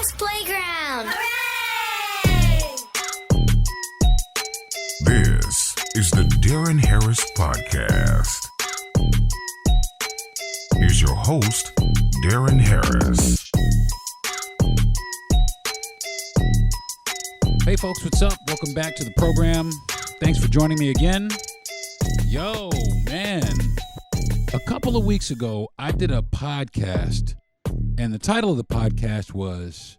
Kids Playground. Hooray! This is the Deron Harris Podcast. Here's your host, Deron Harris. Hey folks, what's up? Welcome back to the program. Thanks for joining me again. Yo, man. A couple of weeks ago, I did a podcast, and the title of the podcast was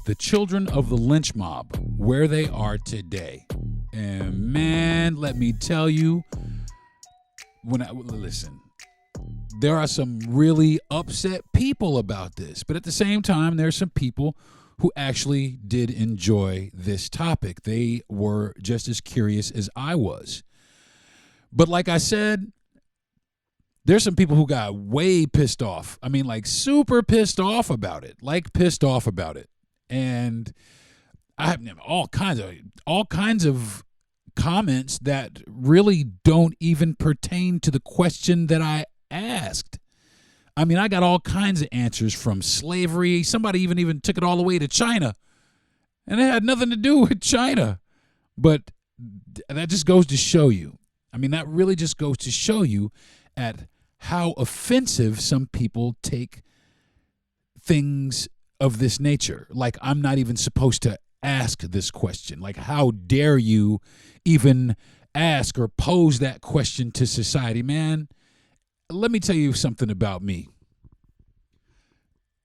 The Children of the Lynch Mob, Where They Are Today. And man, let me tell you, listen, there are some really upset people about this, but at the same time, there's some people who actually did enjoy this topic. They were just as curious as I was. But like I said, there's some people who got way pissed off. I mean, like super pissed off about it. And I have all kinds of comments that really don't even pertain to the question that I asked. I mean, I got all kinds of answers from slavery. Somebody even took it all the way to China. And it had nothing to do with China. But that just goes to show you. I mean, that really just goes to show you at how offensive some people take things of this nature. Like, I'm not even supposed to ask this question. Like, how dare you even ask or pose that question to society? Man, let me tell you something about me.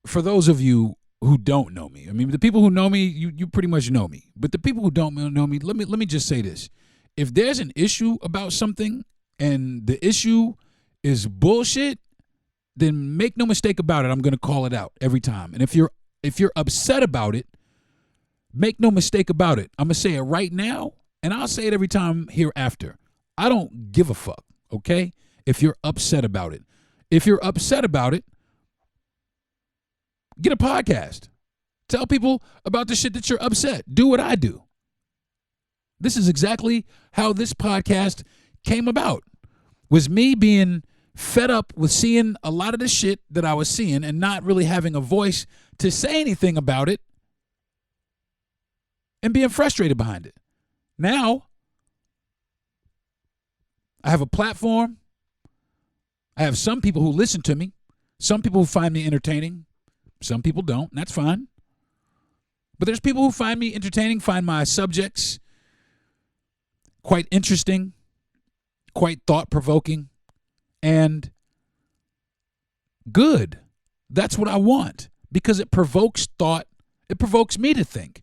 For those of you who don't know me, I mean, the people who know me, you pretty much know me. But the people who don't know me, let me just say this. If there's an issue about something and the issue is bullshit, then make no mistake about it, I'm going to call it out every time. And if you're upset about it, make no mistake about it. I'm going to say it right now, and I'll say it every time hereafter. I don't give a fuck, okay? If you're upset about it. If you're upset about it, get a podcast. Tell people about the shit that you're upset. Do what I do. This is exactly how this podcast came about. Was me being fed up with seeing a lot of the shit that I was seeing and not really having a voice to say anything about it and being frustrated behind it. Now, I have a platform. I have some people who listen to me. Some people who find me entertaining. Some people don't, and that's fine. But there's people who find me entertaining, find my subjects quite interesting, quite thought-provoking, and good. That's what I want, because it provokes thought. It provokes me to think.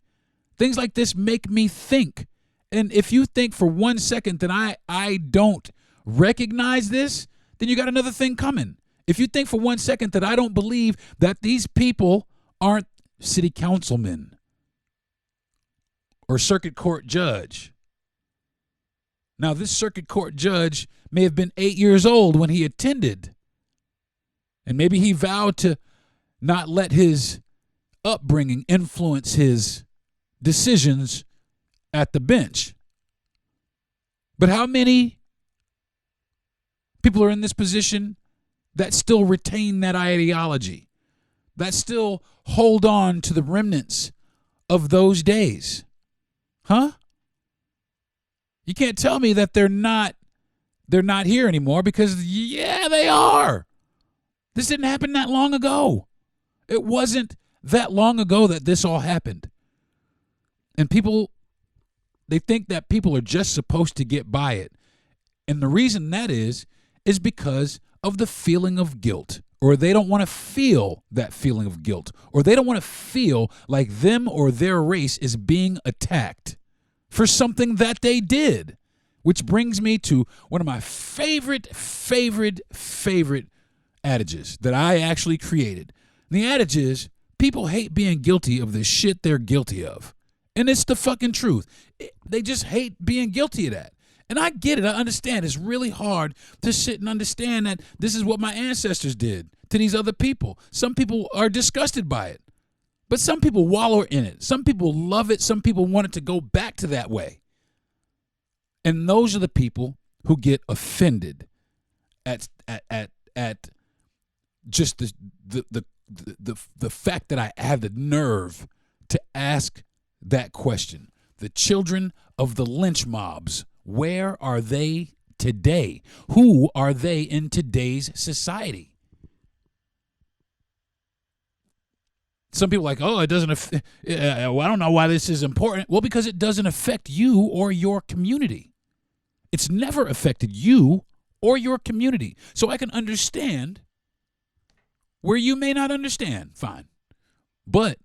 Things like this make me think. And if you think for 1 second that I don't recognize this, then you got another thing coming. If you think for 1 second that I don't believe that these people aren't city councilmen or circuit court judge. Now, this circuit court judge may have been 8 years old when he attended, and maybe he vowed to not let his upbringing influence his decisions at the bench. But how many people are in this position that still retain that ideology, that still hold on to the remnants of those days? Huh? You can't tell me that they're not here anymore, because yeah, they are. This didn't happen that long ago. It wasn't that long ago that this all happened. And people, they think that people are just supposed to get by it. And the reason that is because of the feeling of guilt, or they don't want to feel that feeling of guilt, or they don't want to feel like them or their race is being attacked for something that they did. Which brings me to one of my favorite adages that I actually created. And the adage is, people hate being guilty of the shit they're guilty of. And it's the fucking truth. They just hate being guilty of that. And I get it. I understand. It's really hard to sit and understand that this is what my ancestors did to these other people. Some people are disgusted by it. But some people wallow in it. Some people love it. Some people want it to go back to that way. And those are the people who get offended at just the the fact that I had the nerve to ask that question. The children of the lynch mobs, where are they today? Who are they in today's society? Some people are like, oh, it doesn't, well, I don't know why this is important. Well, because it doesn't affect you or your community. It's never affected you or your community. So I can understand where you may not understand, fine. But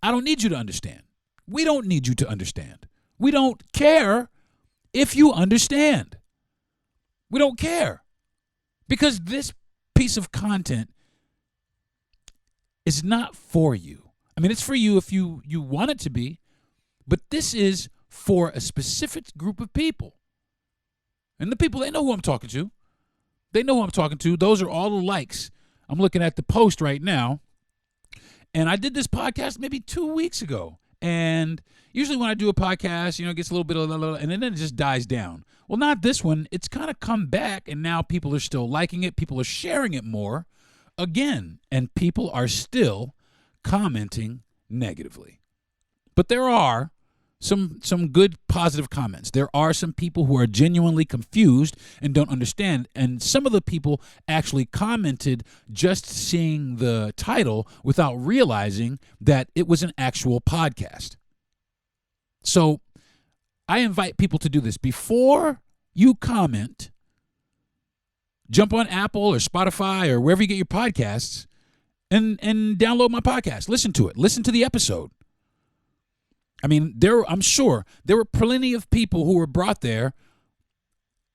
I don't need you to understand. We don't need you to understand. We don't care if you understand. We don't care. Because this piece of content is not for you. I mean, it's for you if you want it to be, but this is for a specific group of people. And the people, they know who I'm talking to. They know who I'm talking to. Those are all the likes. I'm looking at the post right now. And I did this podcast maybe 2 weeks ago. And usually when I do a podcast, it gets a little bit of, and then it just dies down. Well, not this one. It's kind of come back, and now people are still liking it. People are sharing it more again, and people are still commenting negatively. But there are some good positive comments. There are some people who are genuinely confused and don't understand, and some of the people actually commented just seeing the title without realizing that it was an actual podcast. So I invite people to do this. Before you comment, jump on Apple or Spotify or wherever you get your podcasts and download my podcast. Listen to it. Listen to the episode. I mean, I'm sure there were plenty of people who were brought there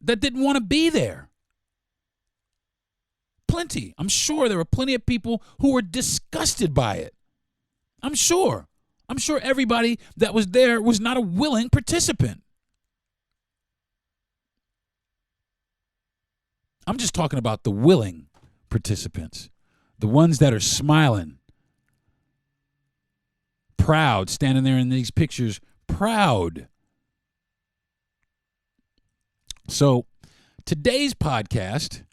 that didn't want to be there. Plenty. I'm sure there were plenty of people who were disgusted by it. I'm sure everybody that was there was not a willing participant. I'm just talking about the willing participants, the ones that are smiling, proud, standing there in these pictures, proud. So today's podcast,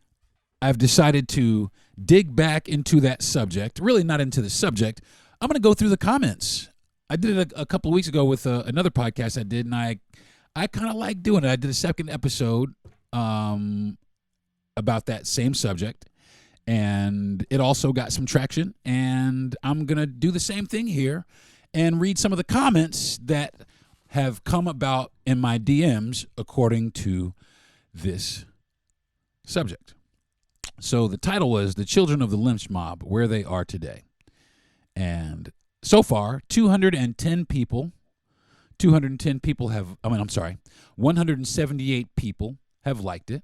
I've decided to dig back into that subject, really not into the subject. I'm going to go through the comments. I did it a couple of weeks ago with another podcast I did, and I kind of like doing it. I did a second episode about that same subject, and it also got some traction, and I'm going to do the same thing here and read some of the comments that have come about in my DMs according to this subject. So the title was The Children of the Lynch Mob, Where They Are Today. And so far, 178 people have liked it.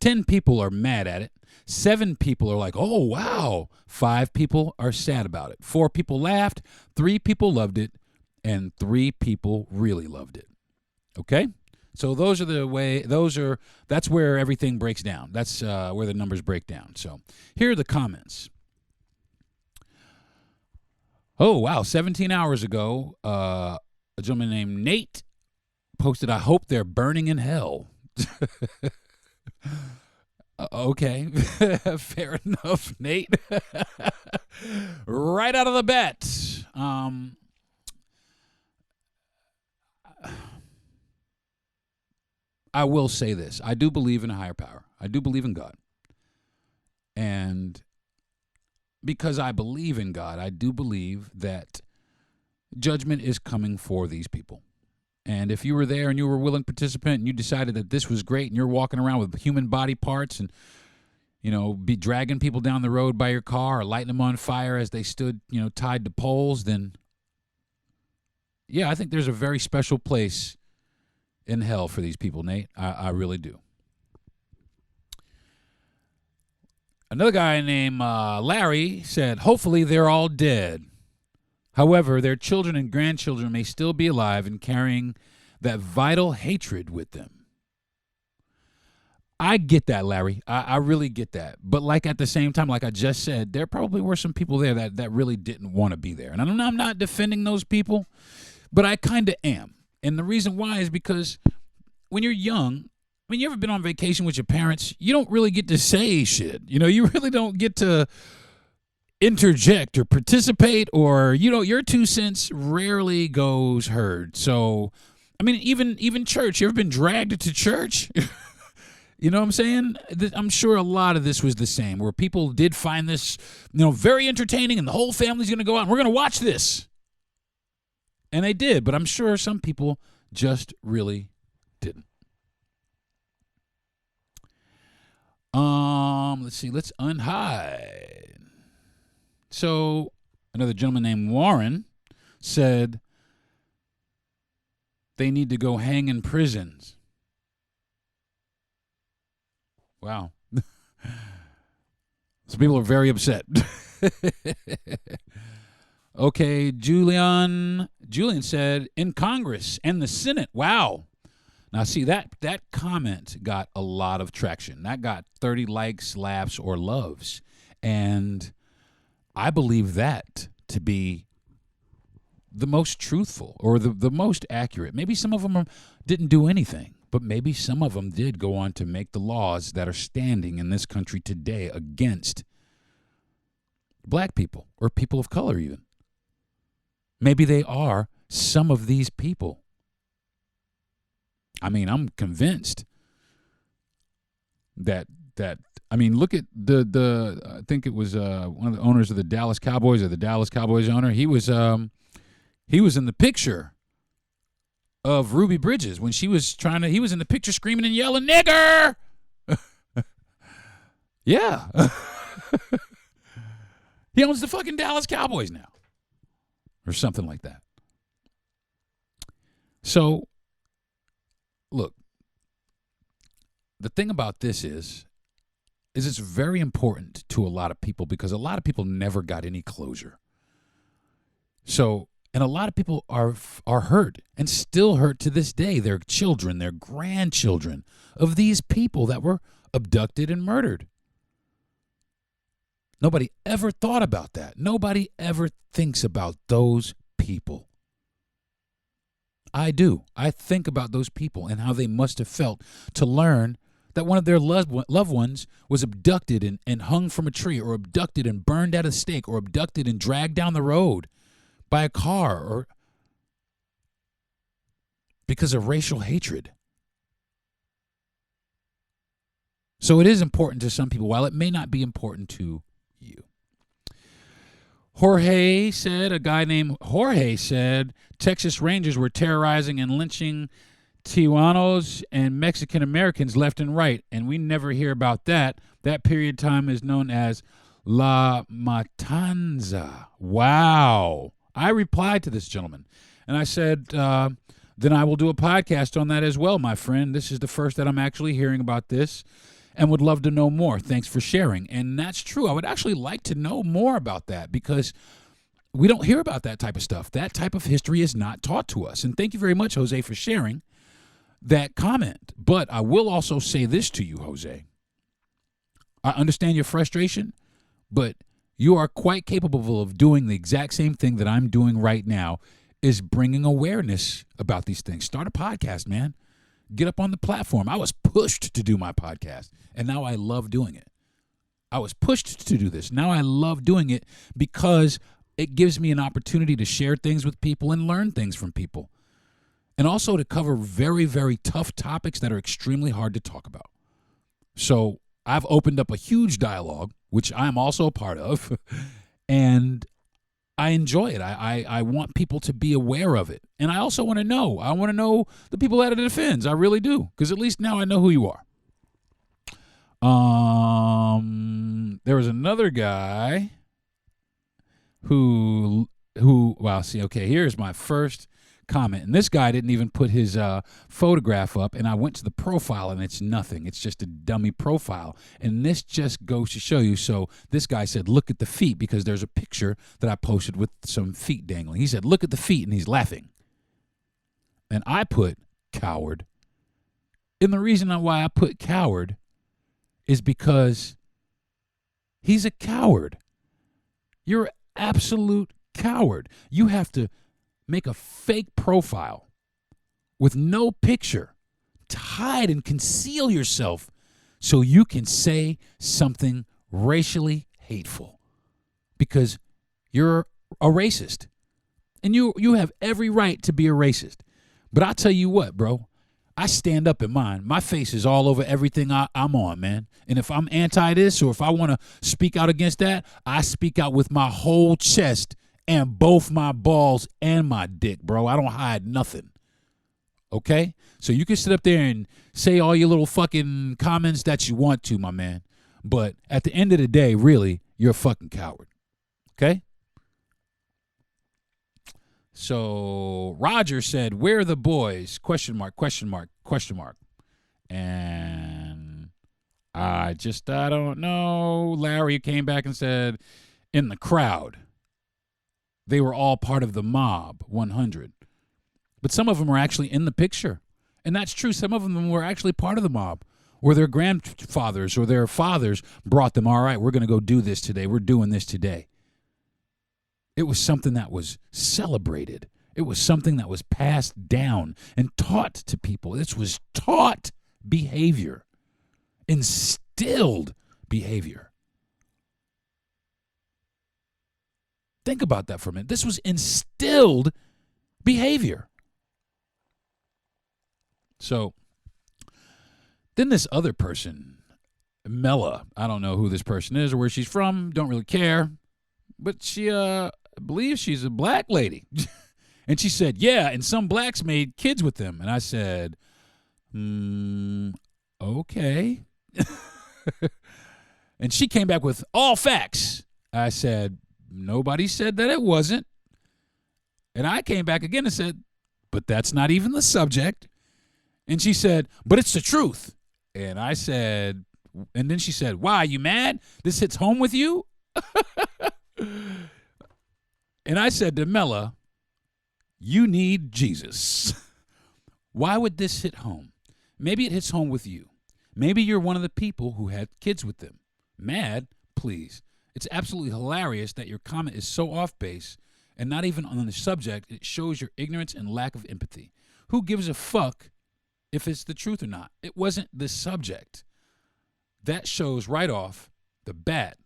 10 people are mad at it. 7 people are like, oh, wow. 5 people are sad about it. 4 people laughed. 3 people loved it. And 3 people really loved it. Okay? So that's where everything breaks down. That's where the numbers break down. So here are the comments. Oh, wow. 17 hours ago, a gentleman named Nate posted, I hope they're burning in hell. Okay, fair enough, Nate. Right out of the bat. I will say this. I do believe in a higher power. I do believe in God. And because I believe in God, I do believe that judgment is coming for these people. And if you were there and you were a willing participant and you decided that this was great and you're walking around with human body parts and, be dragging people down the road by your car or lighting them on fire as they stood, tied to poles, then, yeah, I think there's a very special place in hell for these people, Nate. I really do. Another guy named Larry said, hopefully they're all dead. However, their children and grandchildren may still be alive and carrying that vital hatred with them. I get that, Larry. I really get that. But at the same time, like I just said, there probably were some people there that really didn't want to be there. And I'm not defending those people, but I kind of am. And the reason why is because when you're young, you ever been on vacation with your parents, you don't really get to say shit. You really don't get to interject or participate, or your 2 cents rarely goes heard. So, I mean, even church. You ever been dragged to church? You know what I'm saying? I'm sure a lot of this was the same, where people did find this, very entertaining, and the whole family's going to go out and we're going to watch this. And they did, but I'm sure some people just really didn't. Let's see. Let's unhide. So another gentleman named Warren said they need to go hang in prisons. Wow. Some people are very upset. Okay, Julian said in Congress and the Senate. Wow. Now, see, that comment got a lot of traction. That got 30 likes, laughs, or loves. And I believe that to be the most truthful or the most accurate. Maybe some of them didn't do anything, but maybe some of them did go on to make the laws that are standing in this country today against black people or people of color even. Maybe they are some of these people. I mean, I'm convinced that look at the I think it was one of the owners of the Dallas Cowboys, or the Dallas Cowboys owner. He was in the picture of Ruby Bridges when he was in the picture screaming and yelling, "Nigger!" Yeah. He owns the fucking Dallas Cowboys now. Or something like that. So, look, the thing about this is it's very important to a lot of people, because a lot of people never got any closure. So, and a lot of people are hurt and still hurt to this day. Their children, their grandchildren of these people that were abducted and murdered. Nobody ever thought about that. Nobody ever thinks about those people. I do. I think about those people and how they must have felt to learn that one of their loved ones was abducted and hung from a tree, or abducted and burned at a stake, or abducted and dragged down the road by a car, or because of racial hatred. So it is important to some people, while it may not be important to you. A guy named Jorge said, Texas Rangers were terrorizing and lynching Tijuanos and Mexican Americans left and right, and we never hear about that. That period of time is known as La Matanza. Wow. I replied to this gentleman, and I said, then I will do a podcast on that as well, my friend. This is the first that I'm actually hearing about this, and would love to know more. Thanks for sharing. And that's true. I would actually like to know more about that, because we don't hear about that type of stuff. That type of history is not taught to us. And thank you very much, Jose, for sharing that comment. But I will also say this to you, Jose. I understand your frustration, but you are quite capable of doing the exact same thing that I'm doing right now, is bringing awareness about these things. Start a podcast, man. Get up on the platform. I was pushed to do my podcast, and now I love doing it. I was pushed to do this. Now I love doing it because it gives me an opportunity to share things with people and learn things from people, and also to cover very, very tough topics that are extremely hard to talk about. So I've opened up a huge dialogue, which I'm also a part of, and I enjoy it. I want people to be aware of it. And I also want to know. I want to know the people that it offends. I really do. Because at least now I know who you are. There was another guy who here's my first comment. And this guy didn't even put his photograph up, and I went to the profile, and it's nothing. It's just a dummy profile. And this just goes to show you. So this guy said, look at the feet, because there's a picture that I posted with some feet dangling. He said, look at the feet, and he's laughing. And I put coward. And the reason why I put coward is because he's a coward. You're an absolute coward. You have to make a fake profile with no picture to hide and conceal yourself so you can say something racially hateful. because you're a racist. And you have every right to be a racist. But I'll tell you what, bro. I stand up in mine. My face is all over everything I'm on, man. And if I'm anti this or if I want to speak out against that, I speak out with my whole chest and both my balls and my dick, bro. I don't hide nothing. Okay? So you can sit up there and say all your little fucking comments that you want to, my man. But at the end of the day, really, you're a fucking coward. Okay? So Roger said, "Where are the boys?" Question mark, question mark, question mark. And I don't know. Larry came back and said, "In the crowd. They were all part of the mob, 100. But some of them were actually in the picture. And that's true. Some of them were actually part of the mob. Or their grandfathers or their fathers brought them, all right, we're going to go do this today. We're doing this today. It was something that was celebrated. It was something that was passed down and taught to people. This was taught behavior, instilled behavior. Think about that for a minute. This was instilled behavior. So then this other person, Mella, I don't know who this person is or where she's from, don't really care, but she believes she's a black lady. And she said, yeah, and some blacks made kids with them. And I said, okay. And she came back with all facts. I said, nobody said that it wasn't. And I came back again and said, but that's not even the subject. And she said, but it's the truth. And I said, and then she said, why, you mad? This hits home with you? And I said to Mella, you need Jesus. Why would this hit home? Maybe it hits home with you. Maybe you're one of the people who had kids with them. Mad? Please. It's absolutely hilarious that your comment is so off base and not even on the subject. It shows your ignorance and lack of empathy. Who gives a fuck if it's the truth or not? It wasn't the subject. That shows right off the bat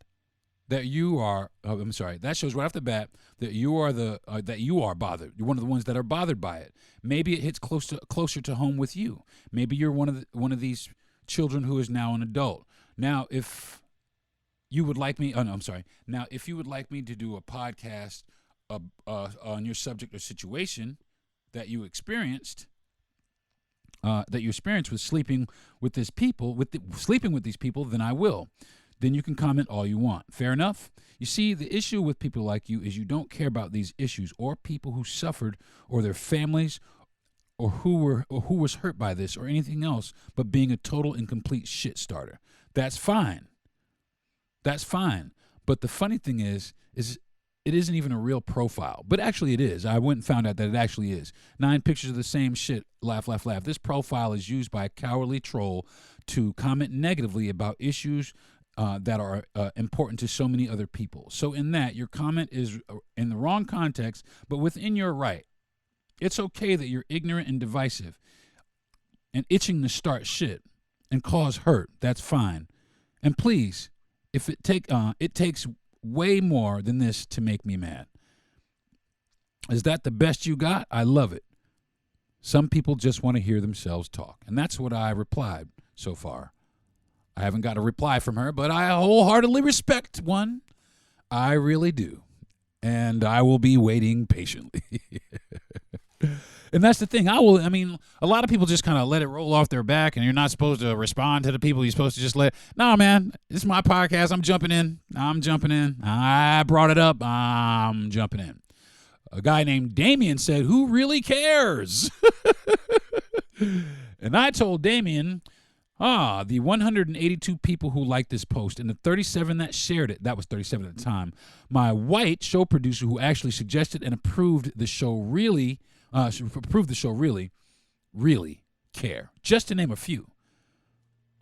that you are, that shows right off the bat that you are bothered. You're one of the ones that are bothered by it. Maybe it hits closer to home with you. Maybe you're one of these children who is now an adult. Now, if you would like me, Now, if you would like me to do a podcast on your subject or situation that you experienced, with sleeping with these people, then I will. Then you can comment all you want. Fair enough? You see, the issue with people like you is you don't care about these issues or people who suffered or their families or who was hurt by this or anything else but being a total and complete shit starter. That's fine. That's fine. But the funny thing is it isn't even a real profile. But actually it is. I went and found out that it actually is. 9 pictures of the same shit. Laugh, laugh, laugh. This profile is used by a cowardly troll to comment negatively about issues that are important to so many other people. So in that, your comment is in the wrong context, but within your right. It's okay that you're ignorant and divisive and itching to start shit and cause hurt. That's fine. And please, if it takes way more than this to make me mad. Is that the best you got? I love it. Some people just want to hear themselves talk. And that's what I replied so far. I haven't got a reply from her, but I wholeheartedly respect one. I really do. And I will be waiting patiently. And that's the thing. A lot of people just kind of let it roll off their back, and you're not supposed to respond to the people. You're supposed to just no, man, this is my podcast. I'm jumping in. I brought it up. I'm jumping in. A guy named Damien said, who really cares? And I told Damien, the 182 people who liked this post and the 37 that shared it, that was 37 at the time, my white show producer who actually suggested and approved the show really care, just to name a few.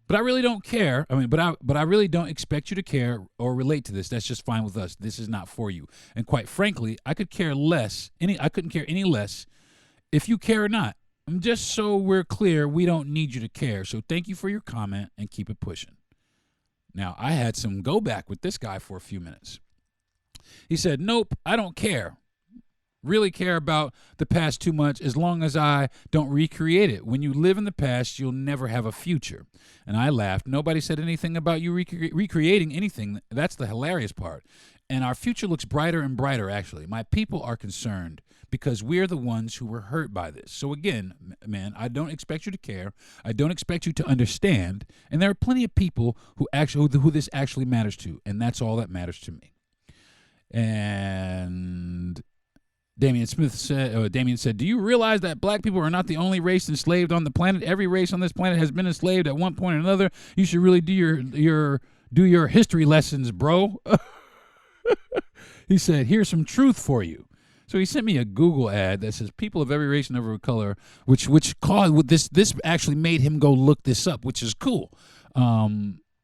But I really don't care. But I really don't expect you to care or relate to this. That's just fine with us. This is not for you. And quite frankly, I couldn't care any less if you care or not. Just so we're clear, we don't need you to care. So thank you for your comment and keep it pushing. Now, I had some go back with this guy for a few minutes. He said, nope, I don't really care about the past too much as long as I don't recreate it. When you live in the past, you'll never have a future. And I laughed. Nobody said anything about you recreating anything. That's the hilarious part. And our future looks brighter and brighter, actually. My people are concerned because we're the ones who were hurt by this. So again, man, I don't expect you to care. I don't expect you to understand. And there are plenty of people who this actually matters to, and that's all that matters to me. And Damien said, do you realize that black people are not the only race enslaved on the planet? Every race on this planet has been enslaved at one point or another. You should really do your history lessons, bro. He said, here's some truth for you. So he sent me a Google ad that says people of every race and every color, which caused this actually made him go look this up, which is cool.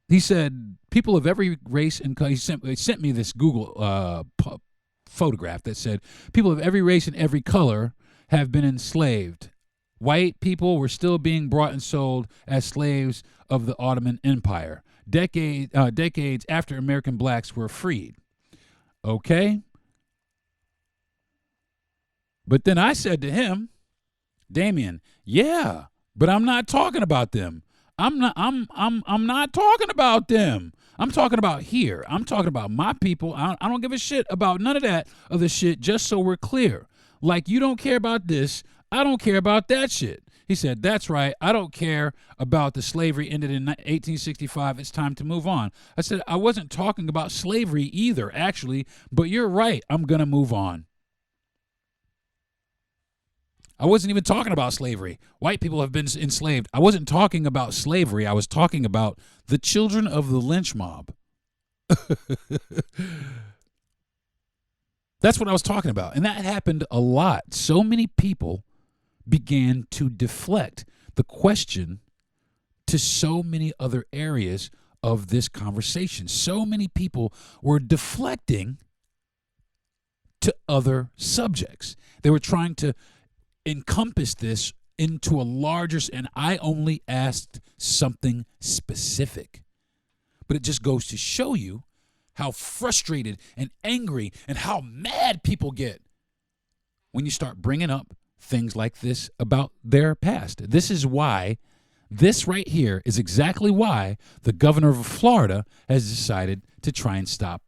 He said people of every race and color. He sent me this Google photograph that said people of every race and every color have been enslaved. White people were still being brought and sold as slaves of the Ottoman Empire, decades after American blacks were freed. Okay? But then I said to him, Damien, yeah, but I'm not talking about them. I'm not talking about them. I'm talking about here. I'm talking about my people. I don't give a shit about none of that other shit, just so we're clear. Like, you don't care about this, I don't care about that shit. He said, that's right. I don't care about the slavery ended in 1865. It's time to move on. I said, I wasn't talking about slavery either, actually, but you're right. I'm going to move on. I wasn't even talking about slavery. White people have been enslaved. I wasn't talking about slavery. I was talking about the children of the lynch mob. That's what I was talking about. And that happened a lot. So many people began to deflect the question to so many other areas of this conversation. So many people were deflecting to other subjects. They were trying to encompass this into a larger, and I only asked something specific. But it just goes to show you how frustrated and angry and how mad people get when you start bringing up things like this about their past. This is why, this right here is exactly why the governor of Florida has decided to try and stop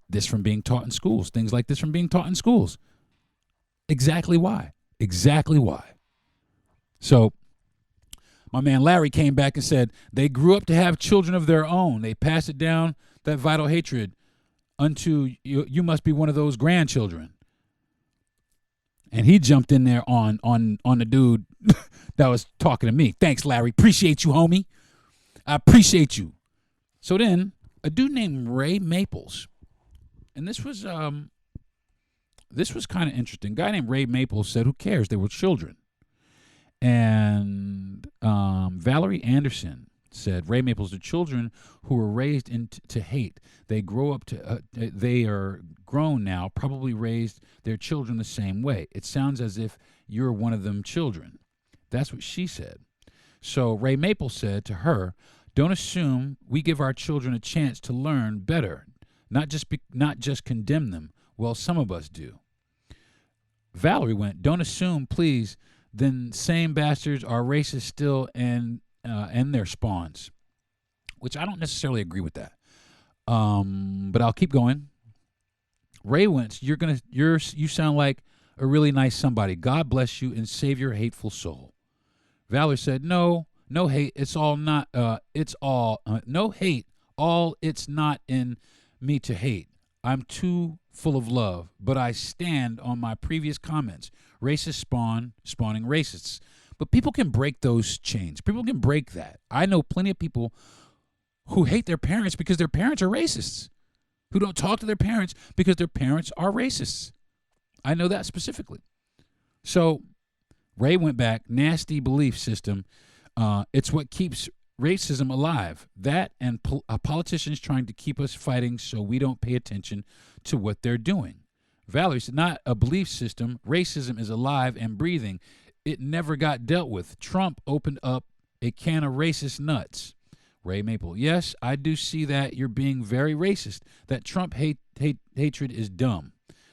this from being taught in schools, things like this from being taught in schools. Exactly why. Exactly why. So my man Larry came back and said, they grew up to have children of their own. They passed it down, that vital hatred, unto you. You must be one of those grandchildren. And he jumped in there on the dude that was talking to me. Thanks, Larry. Appreciate you, homie. I appreciate you. So then a dude named Ray Maples, and this was kind of interesting. A guy named Ray Maples said, who cares? They were children. And Valerie Anderson said, Ray Maples, the children who were raised into hate, they grow up to, they are grown now, probably raised their children the same way. It sounds as if you're one of them children. That's what she said. So Ray Maples said to her, don't assume we give our children a chance to learn better, not just condemn them. Well, some of us do. Valerie went, don't assume, please, then same bastards are racist still and their spawns, which I don't necessarily agree with that. But I'll keep going. Ray went, you sound like a really nice somebody. God bless you and save your hateful soul. Valerie said, no hate. It's all not, no hate. All it's not in me to hate. I'm too full of love, but I stand on my previous comments. Racists spawning racists. But people can break those chains. People can break that. I know plenty of people who hate their parents because their parents are racists, who don't talk to their parents because their parents are racists. I know that specifically. So Ray went back, nasty belief system. It's what keeps racism alive. That and politicians trying to keep us fighting so we don't pay attention to what they're doing. Valerie said, not a belief system. Racism is alive and breathing. It never got dealt with. Trump opened up a can of racist nuts. Ray Maple, yes, I do see that you're being very racist. That Trump hatred is dumb,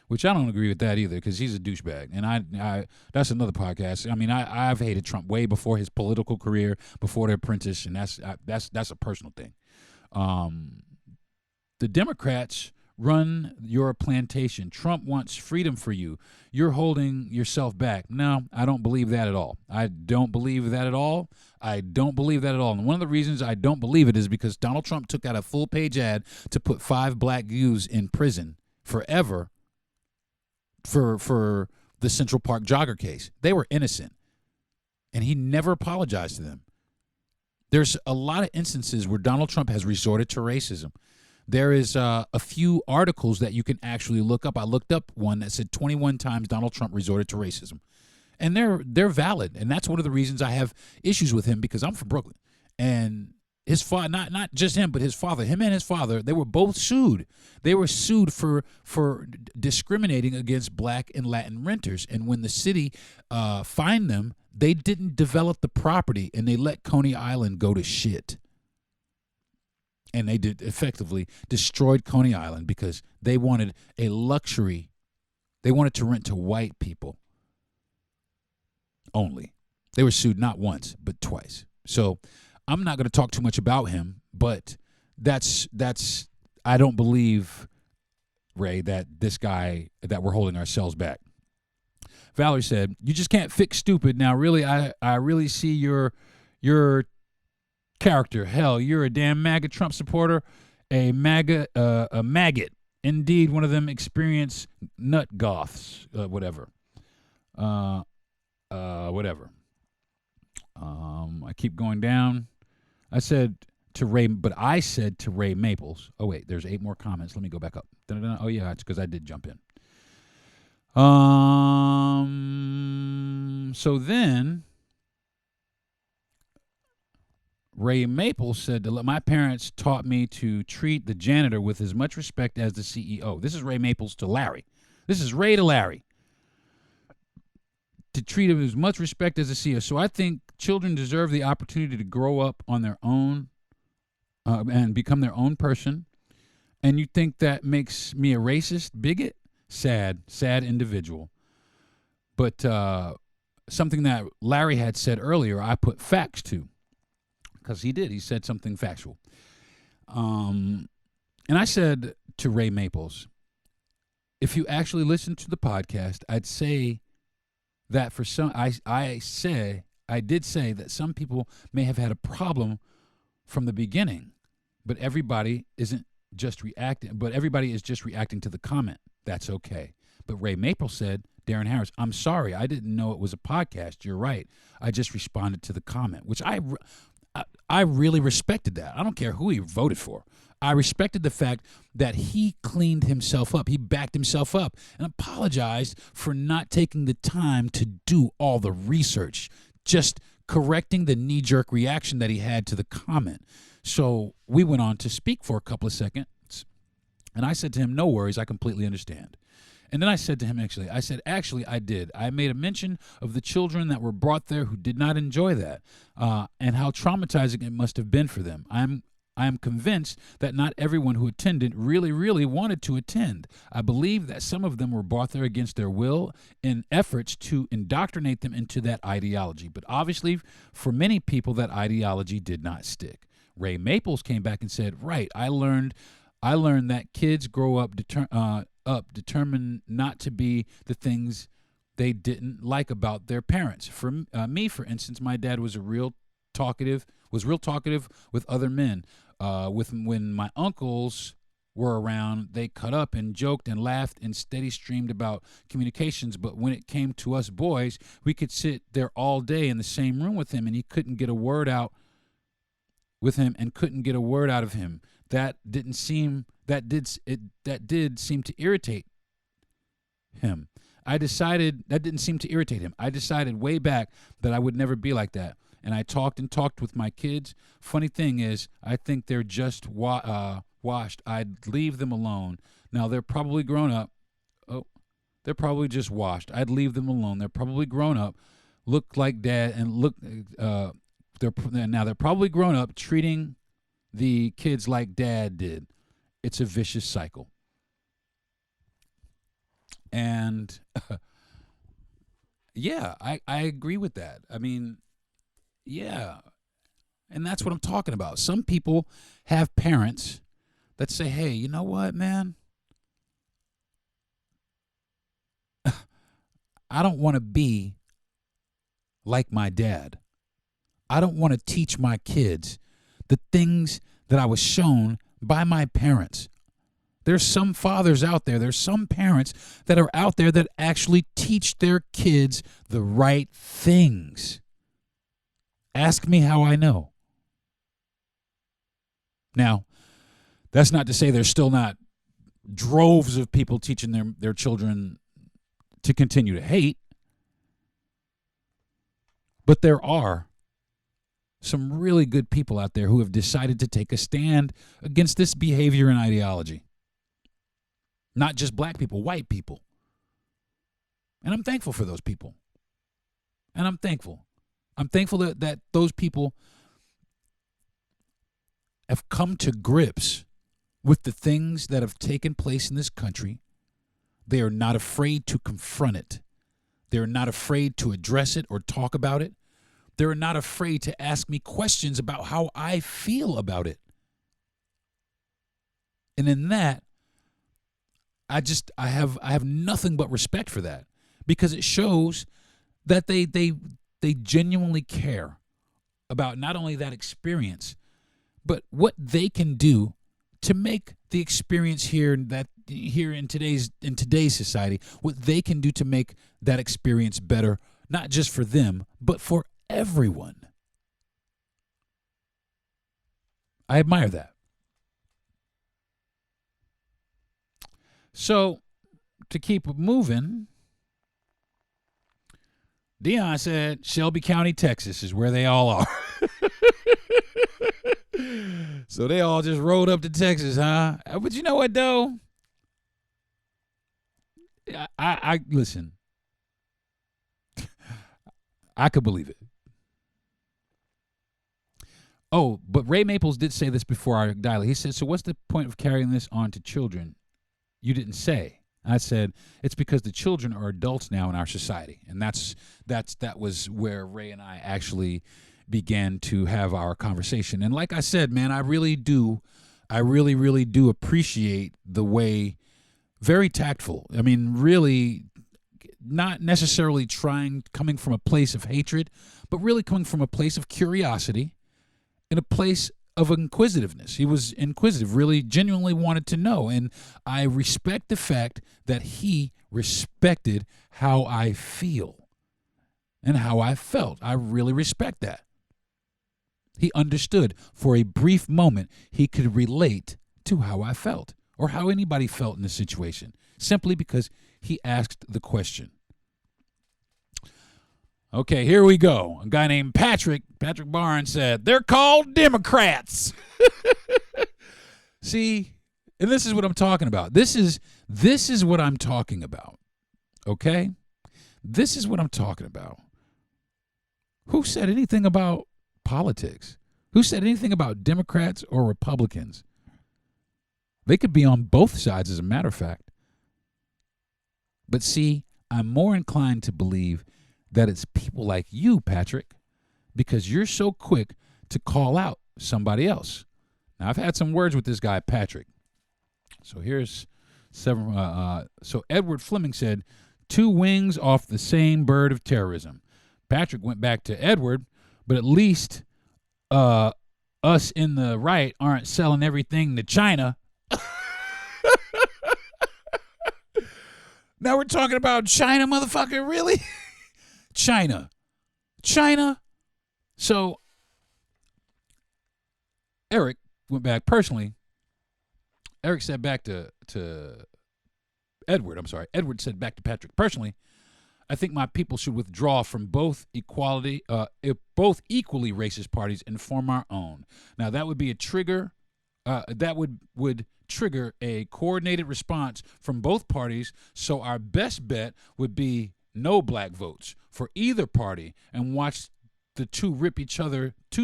which I don't agree with that either, because he's a douchebag. And I that's another podcast. I mean, I've hated Trump way before his political career, before The Apprentice, and that's a personal thing. The Democrats run your plantation. Trump wants freedom for you. You're holding yourself back. No, I don't believe that at all. I don't believe that at all. And one of the reasons I don't believe it is because Donald Trump took out a full-page ad to put 5 black youths in prison forever for the Central Park jogger case. They were innocent, and he never apologized to them. There's a lot of instances where Donald Trump has resorted to racism. There is a few articles that you can actually look up. I looked up one that said 21 times Donald Trump resorted to racism. And they're valid. And that's one of the reasons I have issues with him, because I'm from Brooklyn. And his father, not just him, but his father, him and his father, they were both sued. They were sued for discriminating against black and Latin renters. And when the city fined them, they didn't develop the property, and they let Coney Island go to shit. And they effectively destroyed Coney Island because they wanted a luxury. They wanted to rent to white people only. They were sued not once, but twice. So I'm not going to talk too much about him, but that's I don't believe, Ray, that this guy, that we're holding ourselves back. Valerie said, "You just can't fix stupid." Now, really, I really see your character. Hell, you're a damn MAGA Trump supporter, a maggot. Indeed, one of them experienced nut goths, whatever. Whatever. I keep going down. I said to Ray Maples. Oh, wait, there's 8 more comments. Let me go back up. Oh, yeah, it's because I did jump in. So then Ray Maples said, "My parents taught me to treat the janitor with as much respect as the CEO." This is Ray Maples to Larry. This is Ray to Larry. To treat him with as much respect as the CEO. So I think children deserve the opportunity to grow up on their own and become their own person. And you think that makes me a racist, bigot? Sad individual. But something that Larry had said earlier, I put facts to. Because he did. He said something factual. And I said to Ray Maples, if you actually listen to the podcast, I'd say that for some, I did say that some people may have had a problem from the beginning, but everybody isn't just reacting. But everybody is just reacting to the comment. That's okay. But Ray Maples said, Darren Harris, I'm sorry. I didn't know it was a podcast. You're right. I just responded to the comment, which I really respected that. I don't care who he voted for. I respected the fact that he cleaned himself up. He backed himself up and apologized for not taking the time to do all the research, just correcting the knee-jerk reaction that he had to the comment. So we went on to speak for a couple of seconds, and I said to him, no worries, I completely understand. And then I said to him, actually, I did. I made a mention of the children that were brought there who did not enjoy that, and how traumatizing it must have been for them. I am convinced that not everyone who attended really wanted to attend. I believe that some of them were brought there against their will in efforts to indoctrinate them into that ideology. But obviously, for many people, that ideology did not stick. Ray Maples came back and said, right, I learned that kids grow up determined not to be the things they didn't like about their parents. For me, for instance, my dad was real talkative with other men. When my uncles were around, they cut up and joked and laughed and steady streamed about communications. But when it came to us boys, we could sit there all day in the same room with him, and he couldn't get a word out with him and couldn't get a word out of him. That did seem to irritate him. That didn't seem to irritate him. I decided way back that I would never be like that. And I talked with my kids. Funny thing is, I think they're just washed. I'd leave them alone. Now, they're probably grown up. Oh, they're probably just washed. I'd leave them alone. They're probably grown up, look like dad, and look. They're probably grown up treating the kids like dad did. It's a vicious cycle. And yeah, I agree with that. I mean, yeah. And that's what I'm talking about. Some people have parents that say, hey, you know what, man? I don't want to be like my dad. I don't want to teach my kids the things that I was shown by my parents. There's some fathers out there, there's some parents that are out there that actually teach their kids the right things. Ask me how I know. Now, that's not to say there's still not droves of people teaching their children to continue to hate. But there are some really good people out there who have decided to take a stand against this behavior and ideology. Not just black people, white people. And I'm thankful for those people. And I'm thankful. I'm thankful that those people have come to grips with the things that have taken place in this country. They are not afraid to confront it. They're not afraid to address it or talk about it. They're not afraid to ask me questions about how I feel about it. And in that, I have nothing but respect for that, because it shows that they genuinely care about not only that experience, but what they can do to make the experience here in today's society, what they can do to make that experience better, not just for them, but for everyone. I admire that. So, to keep it moving, Dion said Shelby County, Texas is where they all are. So they all just rode up to Texas, huh? But you know what, though? I listen. I could believe it. Oh, but Ray Maples did say this before our dialogue. He said, so what's the point of carrying this on to children? You didn't say. I said, it's because the children are adults now in our society. And that was where Ray and I actually began to have our conversation. And like I said, man, I really do appreciate the way, very tactful. I mean, really not necessarily coming from a place of hatred, but really coming from a place of curiosity and a place of inquisitiveness. He was inquisitive, really genuinely wanted to know. And I respect the fact that he respected how I feel and how I felt. I really respect that. He understood for a brief moment he could relate to how I felt or how anybody felt in the situation, simply because he asked the question. Okay, here we go. A guy named Patrick Barnes said, they're called Democrats. See, and this is what I'm talking about. This is what I'm talking about. Okay? This is what I'm talking about. Who said anything about politics? Who said anything about Democrats or Republicans? They could be on both sides, as a matter of fact. But see, I'm more inclined to believe that it's people like you, Patrick, because you're so quick to call out somebody else. Now, I've had some words with this guy, Patrick. So here's several. So Edward Fleming said, 2 wings off the same bird of terrorism. Patrick went back to Edward, but at least us in the right aren't selling everything to China. Now we're talking about China, motherfucker, really? China. So Eric went back personally. Eric said back to Edward. I'm sorry. Edward said back to Patrick personally. I think my people should withdraw from both equally racist parties and form our own. Now that would be a trigger. That would trigger a coordinated response from both parties. So our best bet would be no black votes for either party, and watch the two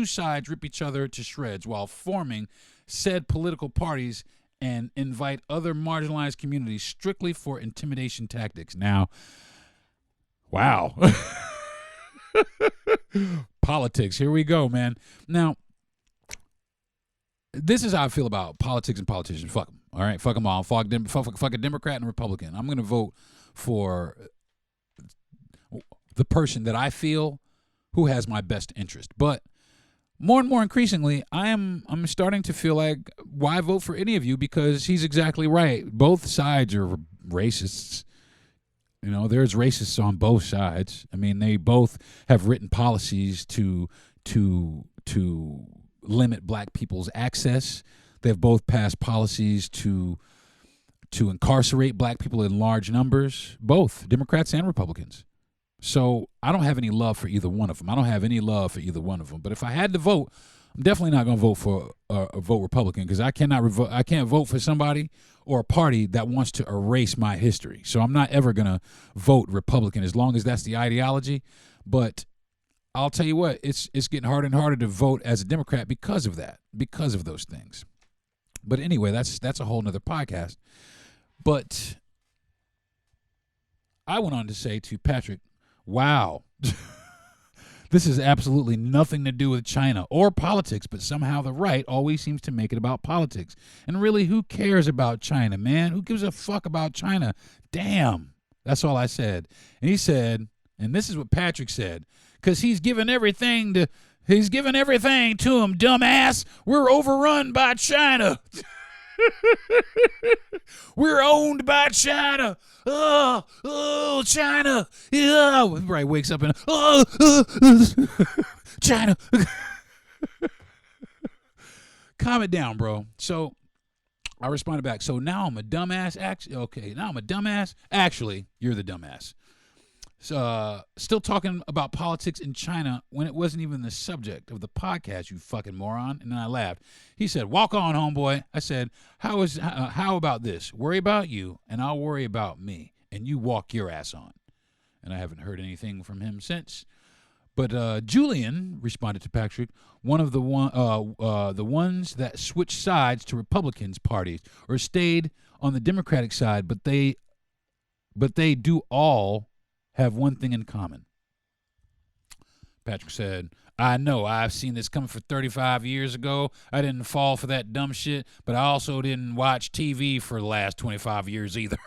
sides rip each other to shreds while forming said political parties and invite other marginalized communities strictly for intimidation tactics. Now, wow. Politics. Here we go, man. Now, this is how I feel about politics and politicians. Fuck them. All right? Fuck them all. Fuck a Democrat and Republican. I'm going to vote for the person that I feel who has my best interest. But more and more increasingly, I'm starting to feel like, why vote for any of you? Because he's exactly right. Both sides are racists. You know, there's racists on both sides. I mean, they both have written policies to limit black people's access. They've both passed policies to incarcerate black people in large numbers, both Democrats and Republicans. So I don't have any love for either one of them. But if I had to vote, I'm definitely not going to vote for vote Republican, because I can't vote for somebody or a party that wants to erase my history. So I'm not ever going to vote Republican as long as that's the ideology. But I'll tell you what, it's getting harder and harder to vote as a Democrat because of that, because of those things. But anyway, that's a whole nother podcast. But I went on to say to Patrick, wow, this has absolutely nothing to do with China or politics, but somehow the right always seems to make it about politics. And really, who cares about China, man? Who gives a fuck about China? Damn. That's all I said. And he said, and this is what Patrick said, because he's given everything to him, dumbass. We're overrun by China. We're owned by China. Oh, China. Yeah. Right, wakes up and, China. Calm it down, bro. So I responded back. So now I'm a dumbass. Now I'm a dumbass. Actually, you're the dumbass. Still talking about politics in China when it wasn't even the subject of the podcast, you fucking moron. And then I laughed. He said, walk on, homeboy. I said, how about this? Worry about you, and I'll worry about me, and you walk your ass on. And I haven't heard anything from him since. But Julian responded to Patrick, one of the ones that switched sides to Republicans parties or stayed on the Democratic side, but they do all have one thing in common. Patrick said, I know, I've seen this coming for 35 years ago. I didn't fall for that dumb shit, but I also didn't watch TV for the last 25 years either.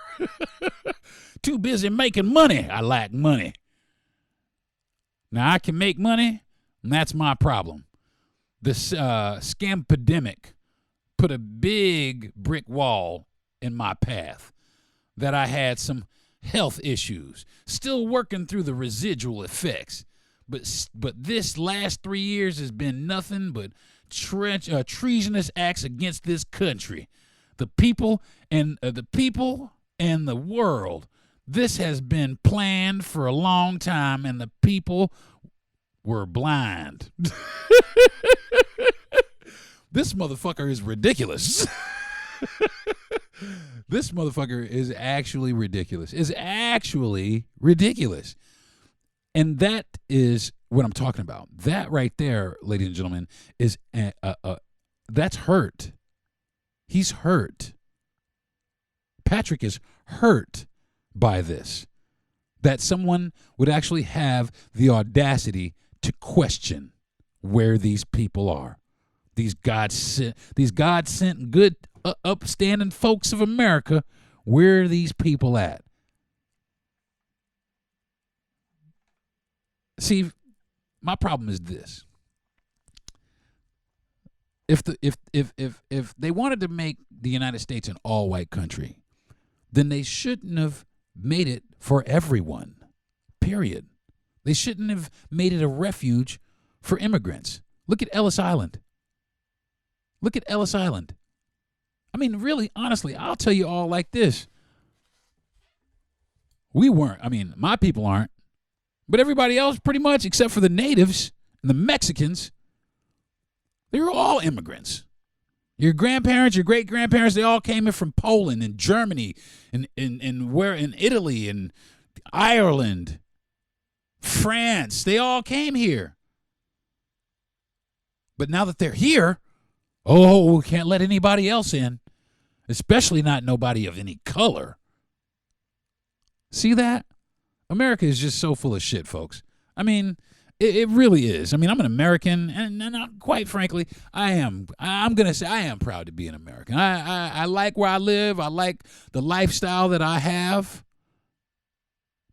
Too busy making money. I lack money. Now, I can make money, and that's my problem. This scampedemic put a big brick wall in my path that I had some health issues, still working through the residual effects. But this last 3 years has been nothing but treasonous acts against this country, the people and the world. This has been planned for a long time, and the people were blind. This motherfucker is ridiculous. This motherfucker is actually ridiculous. And that is what I'm talking about. That right there, ladies and gentlemen, is that's hurt. He's hurt. Patrick is hurt by this. That someone would actually have the audacity to question where these people are. These God-sent good, upstanding folks of America, where are these people at? See, my problem is this. If they wanted to make the United States an all-white country, then they shouldn't have made it for everyone, period. They shouldn't have made it a refuge for immigrants. Look at Ellis Island. I mean, really, honestly, I'll tell you all like this. My people aren't, but everybody else pretty much, except for the natives and the Mexicans, they're all immigrants. Your grandparents, your great-grandparents, they all came in from Poland and Germany and Italy and Ireland, France. They all came here. But now that they're here, we can't let anybody else in. especially not nobody of any color. See that? America is just so full of shit, folks. I mean, it really is. I mean, I'm an American, and quite frankly, I'm going to say I am proud to be an American. I like where I live. I like the lifestyle that I have.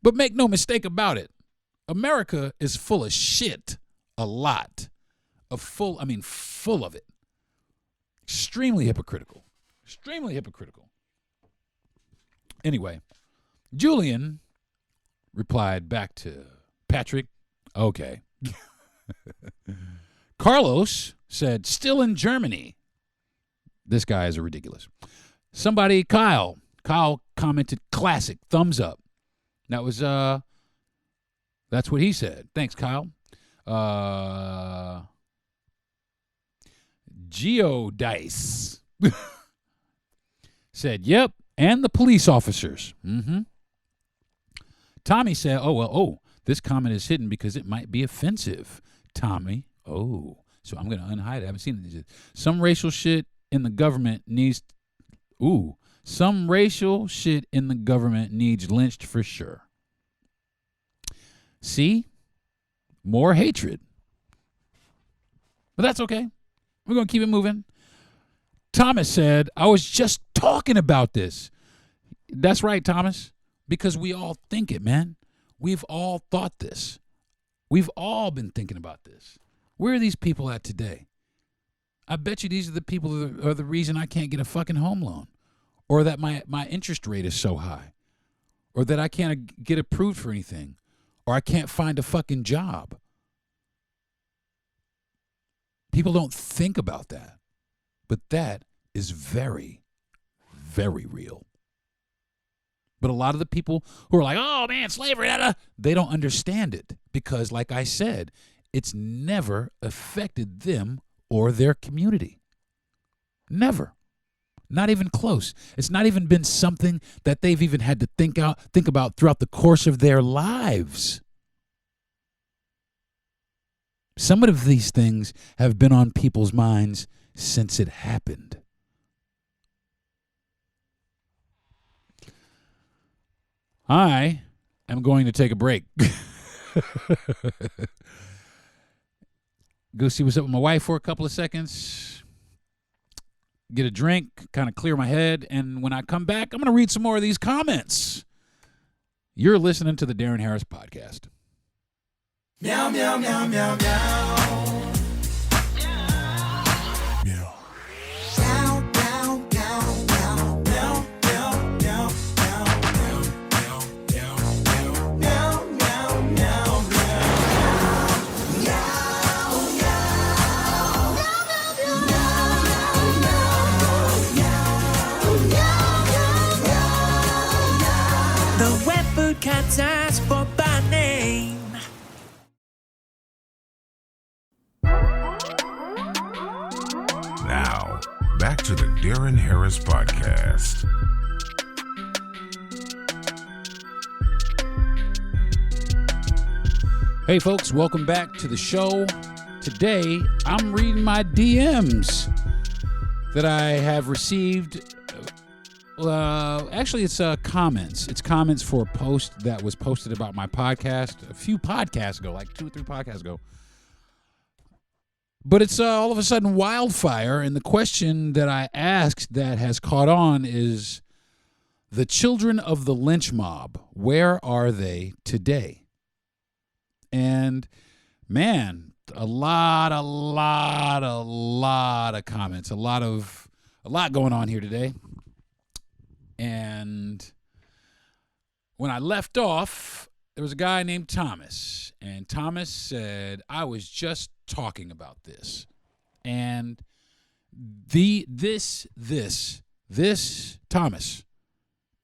But make no mistake about it. America is full of shit. A lot. Full of it. Extremely hypocritical. Extremely hypocritical. Anyway, Julian replied back to Patrick, okay. Carlos said, still in Germany. This guy is ridiculous. Kyle commented, classic, thumbs up. That was, that's what he said. Thanks, Kyle. Geodice said, yep, and the police officers. Mm-hmm. Tommy said, this comment is hidden because it might be offensive. Tommy, so I'm going to unhide it. I haven't seen it. Some racial shit in the government needs lynched for sure. See? More hatred. But that's okay. We're going to keep it moving. Thomas said, I was just talking about this. That's right, Thomas. Because we all think it, man. We've all thought this. We've all been thinking about this. Where are these people at today? I bet you these are the people that are the reason I can't get a fucking home loan, or that my interest rate is so high, or that I can't get approved for anything, or I can't find a fucking job. People don't think about that, but that is very, very real. But a lot of the people who are like, oh, man, slavery, they don't understand it because, like I said, it's never affected them or their community. Never. Not even close. It's not even been something that they've even had to think about throughout the course of their lives. Some of these things have been on people's minds since it happened. I am going to take a break. Go see what's up with my wife for a couple of seconds. Get a drink, kind of clear my head. And when I come back, I'm going to read some more of these comments. You're listening to the Deron Harris Podcast. Meow, meow, meow, meow, meow. Cats ask for by name. Now, back to the Deron Harris Podcast. Hey, folks, welcome back to the show. Today, I'm reading my DMs that I have received. Actually, it's comments. It's comments for a post that was posted about my podcast a few podcasts ago, like 2 or 3 podcasts ago. But it's all of a sudden wildfire, and the question that I asked that has caught on is, the children of the Lynch mob, where are they today? And, man, a lot of comments, a lot going on here today. And when I left off, there was a guy named Thomas. And Thomas said, I was just talking about this. And this Thomas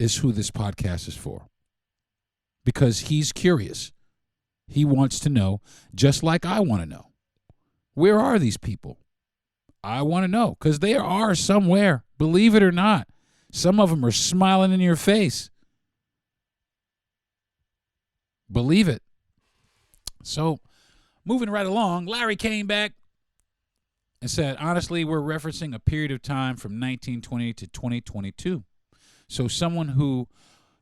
is who this podcast is for. Because he's curious. He wants to know, just like I want to know. Where are these people? I want to know, because they are somewhere, believe it or not. Some of them are smiling in your face. Believe it. So, moving right along, Larry came back and said, honestly, we're referencing a period of time from 1920 to 2022. So someone who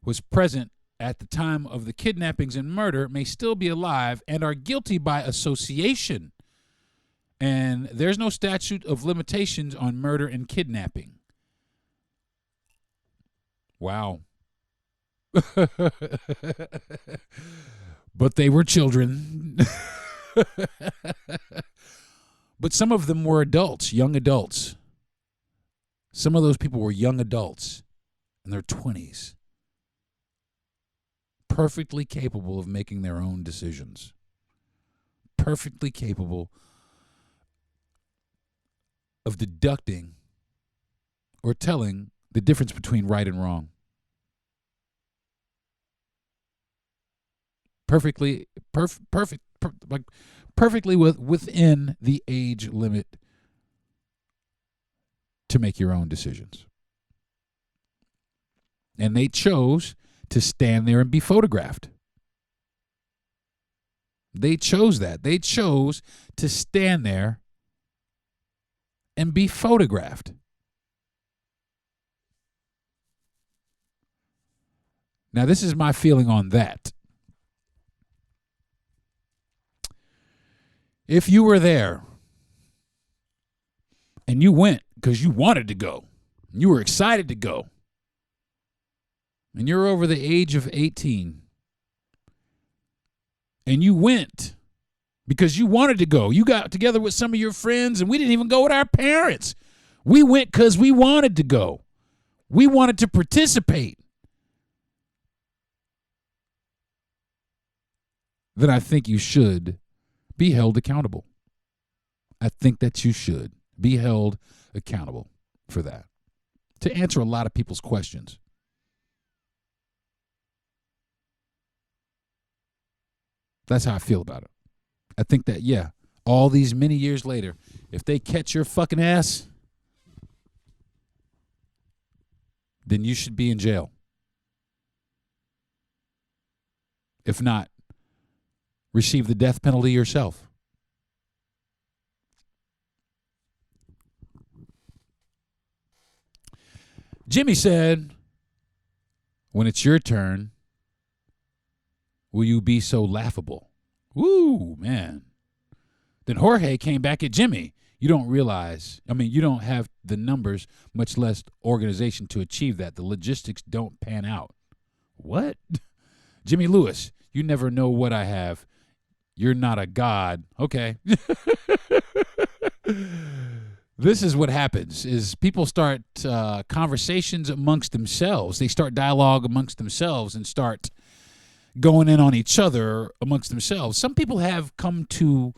was present at the time of the kidnappings and murder may still be alive and are guilty by association. And there's no statute of limitations on murder and kidnapping. Wow. But they were children. But some of them were adults, young adults. Some of those people were young adults in their 20s, perfectly capable of making their own decisions, perfectly capable of deducting or telling the difference between right and wrong. Perfectly within the age limit to make your own decisions. And they chose to stand there and be photographed. They chose that. They chose to stand there and be photographed. Now, this is my feeling on that. If you were there and you went because you wanted to go, you were excited to go, and you're over the age of 18, and you went because you wanted to go, you got together with some of your friends, and we didn't even go with our parents. We went because we wanted to go. We wanted to participate. Then I think you should be held accountable. I think that you should be held accountable for that, to answer a lot of people's questions. That's how I feel about it. I think that, yeah, all these many years later, if they catch your fucking ass, then you should be in jail. If not, receive the death penalty yourself. Jimmy said, when it's your turn, will you be so laughable? Woo, man. Then Jorge came back at Jimmy. You don't realize, you don't have the numbers, much less organization to achieve that. The logistics don't pan out. What? Jimmy Lewis, you never know what I have. You're not a god. Okay. This is what happens, is people start conversations amongst themselves. They start dialogue amongst themselves and start going in on each other amongst themselves. Some people have come to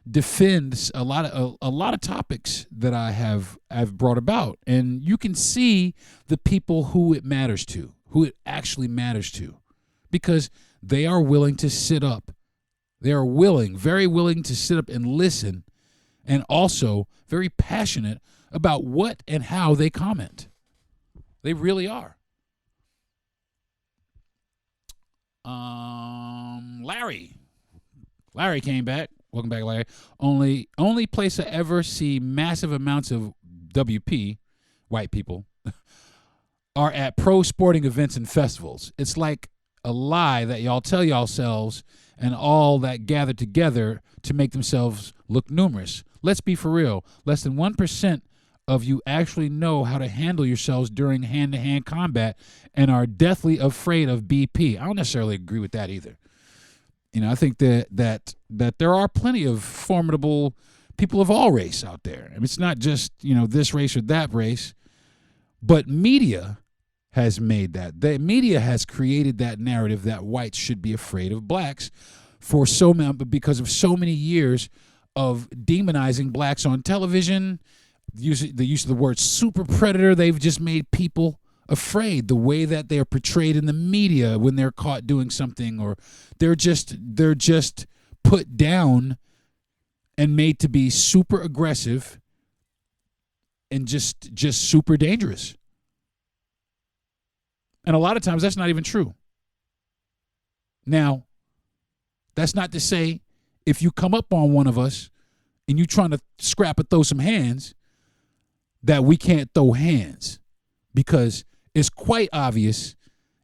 defend a lot of topics that I've brought about, and you can see the people who it matters to, who it actually matters to, because they are willing to sit up. They are very willing to sit up and listen, and also very passionate about what and how they comment. They really are. Larry came back. Welcome back, Larry. Only place I ever see massive amounts of WP, white people, are at pro sporting events and festivals. It's like a lie that y'all tell yourselves and all that gather together to make themselves look numerous. Let's be for real. Less than 1% of you actually know how to handle yourselves during hand-to-hand combat and are deathly afraid of BP. I don't necessarily agree with that either. I think that there are plenty of formidable people of all race out there. It's not just, this race or that race, but media has made that. The media has created that narrative that whites should be afraid of blacks because of so many years of demonizing blacks on television, the use of the word super predator. They've just made people afraid, the way that they are portrayed in the media when they're caught doing something, or they're just put down and made to be super aggressive and just super dangerous. And a lot of times that's not even true. Now, that's not to say if you come up on one of us and you trying to scrap or throw some hands, that we can't throw hands, because it's quite obvious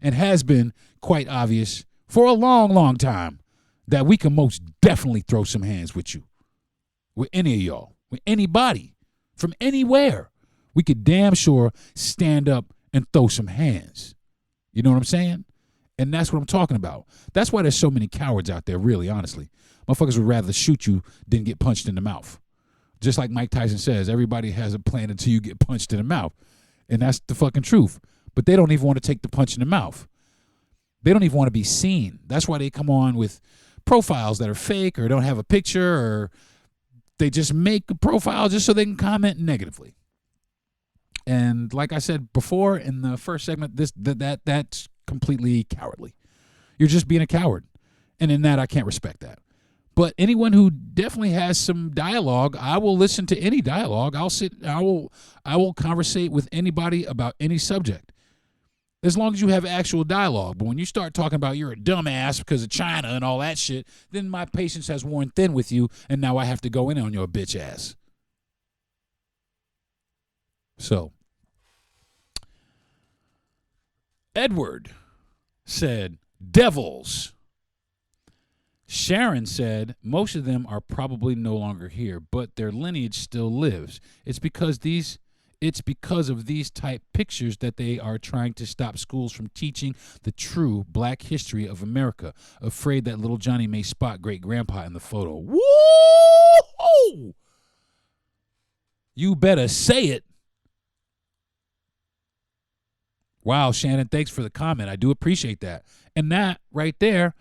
and has been quite obvious for a long, long time that we can most definitely throw some hands with you, with any of y'all, with anybody from anywhere. We could damn sure stand up and throw some hands. You know what I'm saying? And that's what I'm talking about. That's why there's so many cowards out there, really, honestly. Motherfuckers would rather shoot you than get punched in the mouth. Just like Mike Tyson says, everybody has a plan until you get punched in the mouth. And that's the fucking truth. But they don't even want to take the punch in the mouth. They don't even want to be seen. That's why they come on with profiles that are fake or don't have a picture, or they just make a profile just so they can comment negatively. And like I said before in the first segment, that's completely cowardly. You're just being a coward. And in that, I can't respect that. But anyone who definitely has some dialogue, I will listen to any dialogue. I will conversate with anybody about any subject, as long as you have actual dialogue. But when you start talking about you're a dumbass because of China and all that shit, then my patience has worn thin with you, and now I have to go in on your bitch ass. So, Edward said, devils. Sharon said, most of them are probably no longer here, but their lineage still lives. It's because of these type pictures that they are trying to stop schools from teaching the true black history of America, afraid that little Johnny may spot great grandpa in the photo. Woo! You better say it. Wow, Shannon, thanks for the comment. I do appreciate that. And that right there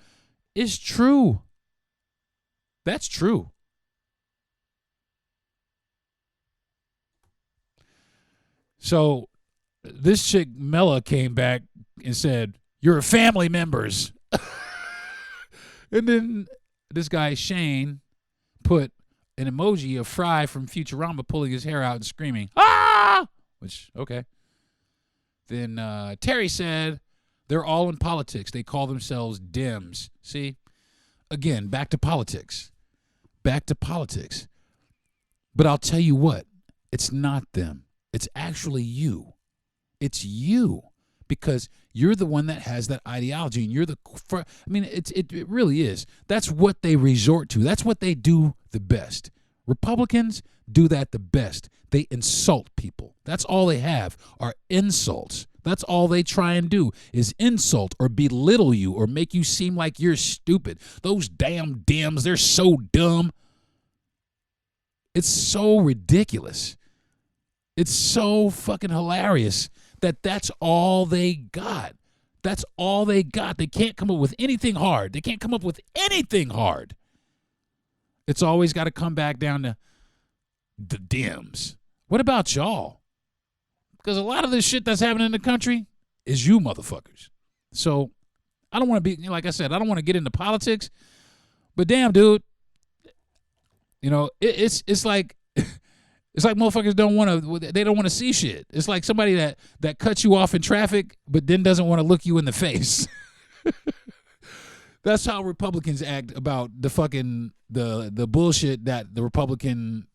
is true. That's true. So this chick, Mela, came back and said, you're family members. And then this guy, Shane, put an emoji of Fry from Futurama pulling his hair out and screaming, ah! Which, okay. Then Terry said, they're all in politics. They call themselves Dems. See? Again, back to politics. Back to politics. But I'll tell you what, it's not them. It's actually you. It's you. Because you're the one that has that ideology, and you're it really is. That's what they resort to. That's what they do the best. Republicans do that the best. They insult people. That's all they have are insults. That's all they try and do is insult or belittle you or make you seem like you're stupid. Those damn Dems, they're so dumb. It's so ridiculous. It's so fucking hilarious that that's all they got. That's all they got. They can't come up with anything hard. They can't come up with anything hard. It's always got to come back down to the Dems. What about y'all? Because a lot of this shit that's happening in the country is you motherfuckers. So I don't want to be, like I said, I don't want to get into politics. But damn, dude, it's like it's like motherfuckers don't want to see shit. It's like somebody that cuts you off in traffic, but then doesn't want to look you in the face. That's how Republicans act about the fucking the bullshit that the Republican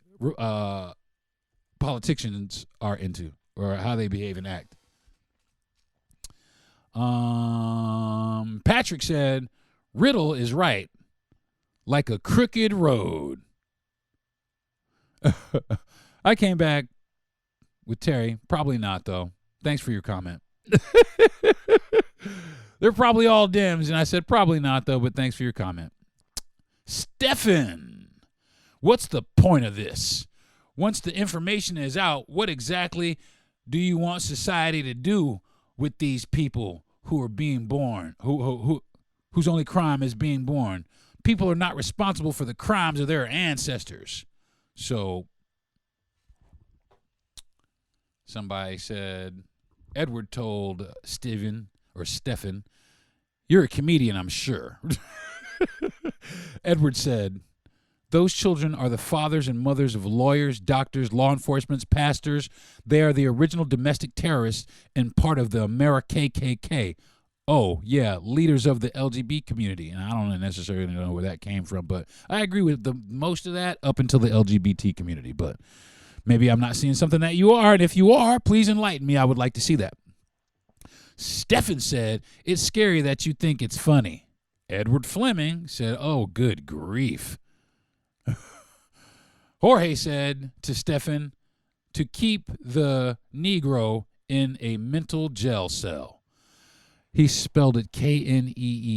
politicians are into, or how they behave and act. Patrick said, Riddle is right. Like a crooked road. I came back with Terry. Probably not, though. Thanks for your comment. They're probably all Dems, and I said probably not, though, but thanks for your comment. Stefan, what's the point of this? Once the information is out, what exactly do you want society to do with these people who are being born, whose only crime is being born? People are not responsible for the crimes of their ancestors. So somebody said, Edward told Stephen, you're a comedian, I'm sure. Edward said, those children are the fathers and mothers of lawyers, doctors, law enforcement, pastors. They are the original domestic terrorists and part of the KKK. oh, yeah, leaders of the LGBT community. And I don't necessarily know where that came from, but I agree with the most of that up until the LGBT community. But maybe I'm not seeing something that you are. And if you are, please enlighten me. I would like to see that. Stefan said, it's scary that you think it's funny. Edward Fleming said, oh, good grief. Jorge said to Stefan to keep the Negro in a mental jail cell. He spelled it Kneegrow.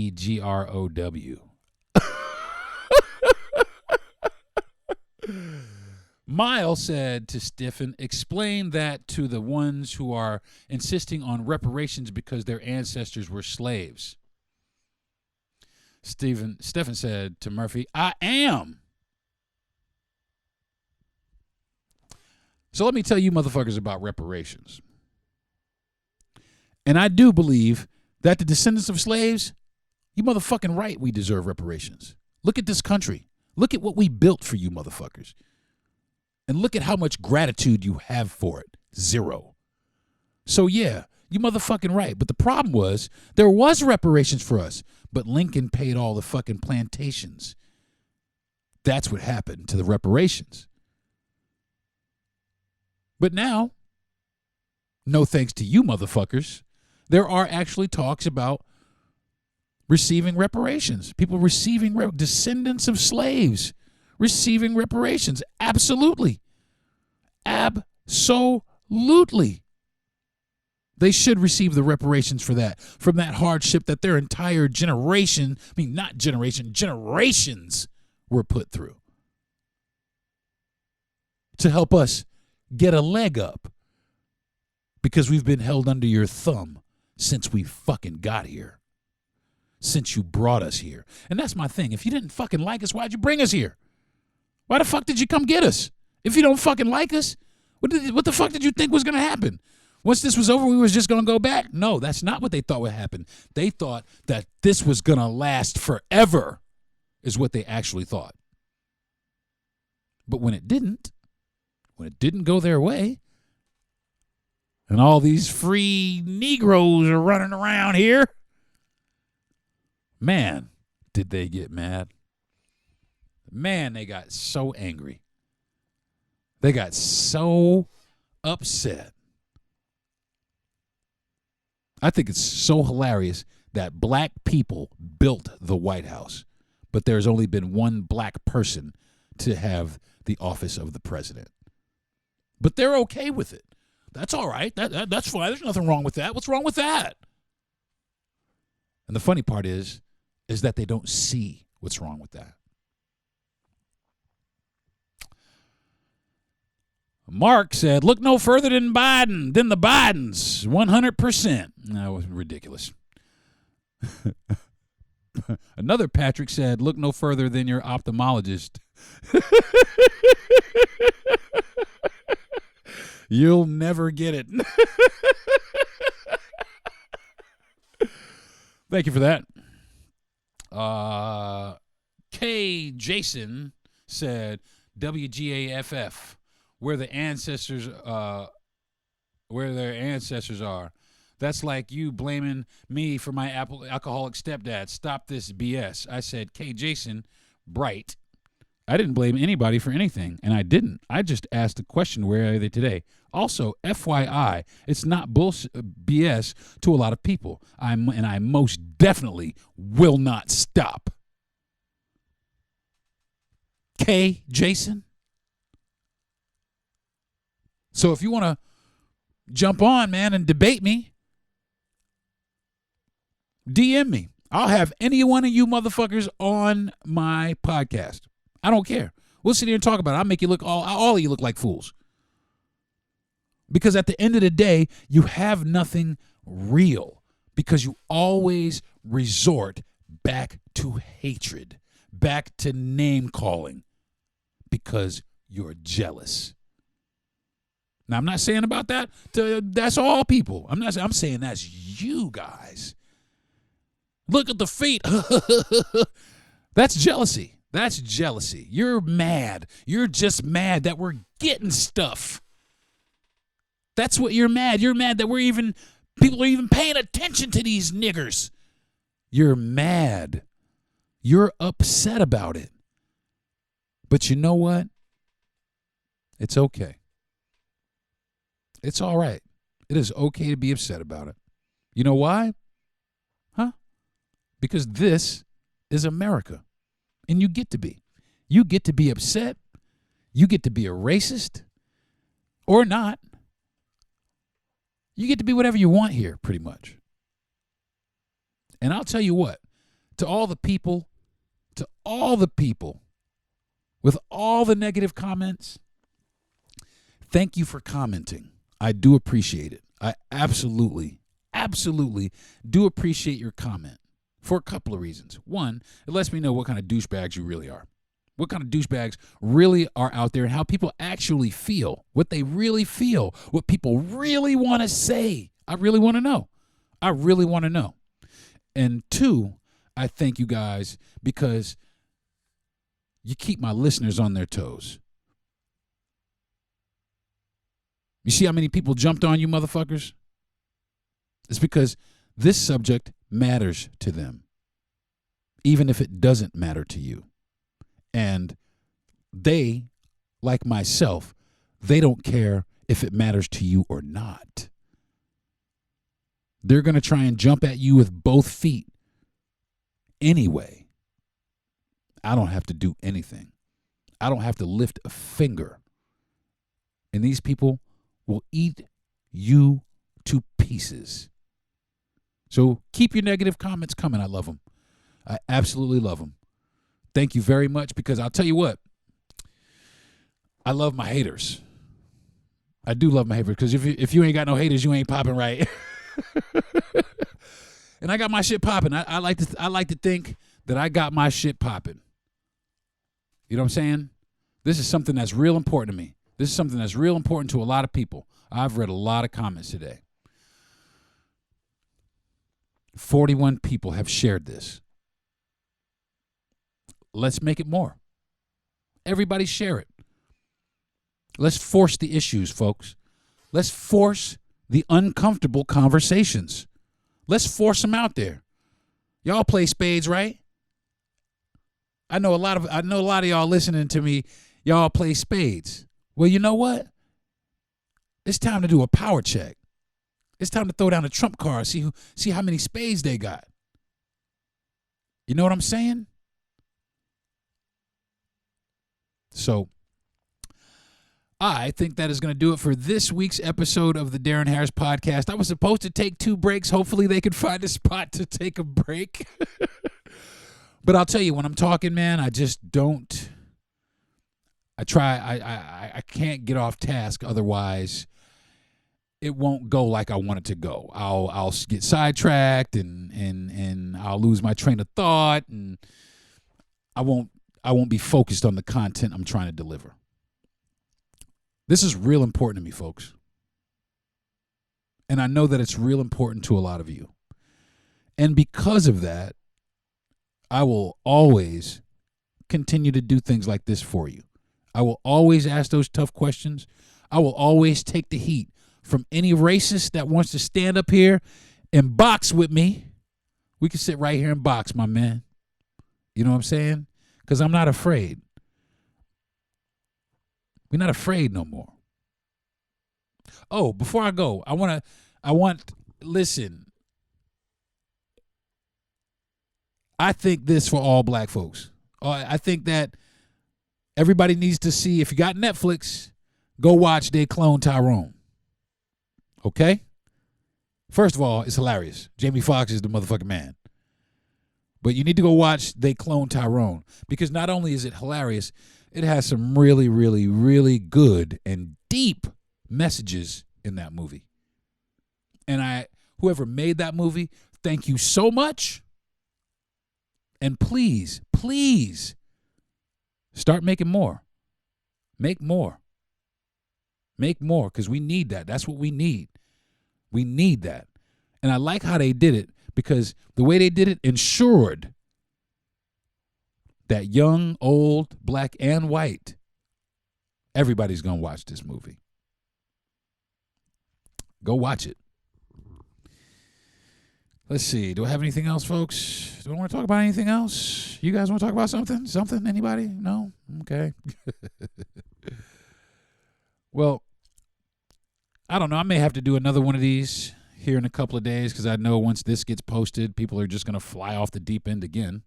Miles said to Stephen, explain that to the ones who are insisting on reparations because their ancestors were slaves. Stephen said to Murphy, I am. So let me tell you motherfuckers about reparations. And I do believe that the descendants of slaves, you motherfucking right, we deserve reparations. Look at this country. Look at what we built for you motherfuckers. And look at how much gratitude you have for it. 0. So yeah, you motherfucking right. But the problem was, there was reparations for us, but Lincoln paid all the fucking plantations. That's what happened to the reparations. But now, no thanks to you motherfuckers, there are actually talks about receiving reparations. People receiving descendants of slaves receiving reparations. Absolutely. Absolutely. They should receive the reparations for that, from that hardship that their entire generation, not generation, generations were put through to help us get a leg up, because we've been held under your thumb since we fucking got here, since you brought us here. And that's my thing. If you didn't fucking like us, why'd you bring us here? Why the fuck did you come get us? If you don't fucking like us, what the fuck did you think was going to happen? Once this was over, we was just going to go back? No, that's not what they thought would happen. They thought that this was going to last forever, is what they actually thought. But when it didn't go their way, and all these free Negroes are running around here, man, did they get mad. Man, they got so angry. They got so upset. I think it's so hilarious that black people built the White House, but there's only been one black person to have the office of the president. But they're okay with it. That's all right. That's fine. There's nothing wrong with that. What's wrong with that? And the funny part is that they don't see what's wrong with that. Mark said, look no further than the Bidens, 100%. That was ridiculous. Another Patrick said, look no further than your ophthalmologist. You'll never get it. Thank you for that. K. Jason said, WGAFF. Where their ancestors are. That's like you blaming me for my alcoholic stepdad. Stop this BS. I said, K. Jason, Bright. I didn't blame anybody for anything, and I didn't. I just asked the question, where are they today? Also, FYI, it's not BS to a lot of people. I most definitely will not stop. K. Jason? So if you want to jump on, man, and debate me, DM me. I'll have any one of you motherfuckers on my podcast. I don't care. We'll sit here and talk about it. I'll make you look, all of you look like fools. Because at the end of the day, you have nothing real, because you always resort back to hatred, back to name calling, because you're jealous. Now, I'm not saying about that. That's all people. I'm saying that's you guys. Look at the feet. That's jealousy. That's jealousy. You're mad. You're just mad that we're getting stuff. That's what you're mad. You're mad that we're even People are even paying attention to these niggers. You're mad. You're upset about it. But you know what? It's okay. It's all right. It is okay to be upset about it. You know why? Huh? Because this is America. And you get to be. You get to be upset. You get to be a racist. Or not. You get to be whatever you want here, pretty much. And I'll tell you what, to all the people with all the negative comments, thank you for commenting. I do appreciate it. I absolutely do appreciate your comment for a couple of reasons. One, it lets me know what kind of douchebags you really are. What kind of douchebags really are out there and how people actually feel, what they really feel, what people really want to say. I really want to know. I really want to know. And two, I thank you guys because you keep my listeners on their toes. You see how many people jumped on you motherfuckers? It's because this subject matters to them, even if it doesn't matter to you. And they, like myself, they don't care if it matters to you or not. They're going to try and jump at you with both feet anyway. I don't have to do anything. I don't have to lift a finger. And these people will eat you to pieces. So keep your negative comments coming. I love them. I absolutely love them. Thank you very much, because I'll tell you what, I love my haters. I do love my haters, because if you ain't got no haters, you ain't popping right. And I got my shit popping. I like to think that I got my shit popping. You know what I'm saying? This is something that's real important to me. This is something that's real important to a lot of people. I've read a lot of comments today. 41 people have shared this. Let's make it more. Everybody share it. Let's force the issues, folks. Let's force the uncomfortable conversations. Let's force them out there. Y'all play spades, right? I know a lot of y'all listening to me, y'all play spades. Well, you know what? It's time to do a power check. It's time to throw down a trump card, see how many spades they got. You know what I'm saying? So I think that is going to do it for this week's episode of the Deron Harris Podcast. I was supposed to take 2 breaks. Hopefully they could find a spot to take a break. But I'll tell you, when I'm talking, man, I just don't. I can't get off task. Otherwise, it won't go like I want it to go. I'll get sidetracked and I'll lose my train of thought, and I won't be focused on the content I'm trying to deliver. This is real important to me, folks. And I know that it's real important to a lot of you. And because of that, I will always continue to do things like this for you. I will always ask those tough questions. I will always take the heat from any racist that wants to stand up here and box with me. We can sit right here and box, my man. You know what I'm saying? Because I'm not afraid. We're not afraid no more. Oh, before I go, listen. I think this for all black folks. I think that everybody needs to see, if you got Netflix, go watch They Clone Tyrone. Okay? First of all, it's hilarious. Jamie Foxx is the motherfucking man. But you need to go watch They Clone Tyrone, because not only is it hilarious, it has some really, really, really good and deep messages in that movie. And whoever made that movie, thank you so much. And please, please start making more. Make more. Make more, because we need that. That's what we need. We need that. And I like how they did it, because the way they did it ensured that young, old, black, and white, everybody's going to watch this movie. Go watch it. Let's see. Do I have anything else, folks? Do I want to talk about anything else? You guys want to talk about something? Something? Anybody? No? Okay. Well, I don't know. I may have to do another one of these here in a couple of days because I know once this gets posted, people are just going to fly off the deep end again.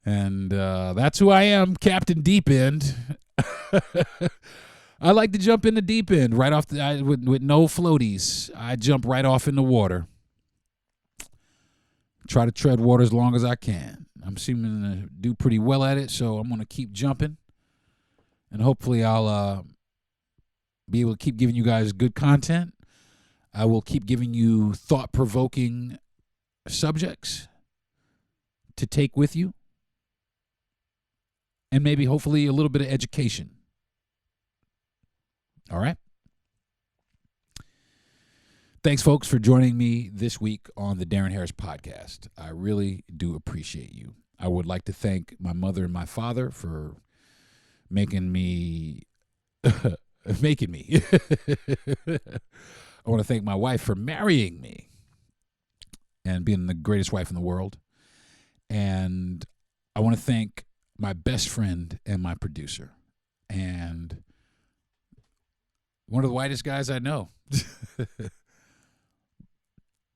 And that's who I am, Captain Deep End. I like to jump in the deep end right off with no floaties. I jump right off in the water. Try to tread water as long as I can. I'm seeming to do pretty well at it, so I'm going to keep jumping. And hopefully I'll be able to keep giving you guys good content. I will keep giving you thought-provoking subjects to take with you. And maybe, hopefully, a little bit of education. All right? Thanks, folks, for joining me this week on the Darren Harris Podcast. I really do appreciate you. I would like to thank my mother and my father for making me. I want to thank my wife for marrying me and being the greatest wife in the world. And I want to thank my best friend and my producer and one of the whitest guys I know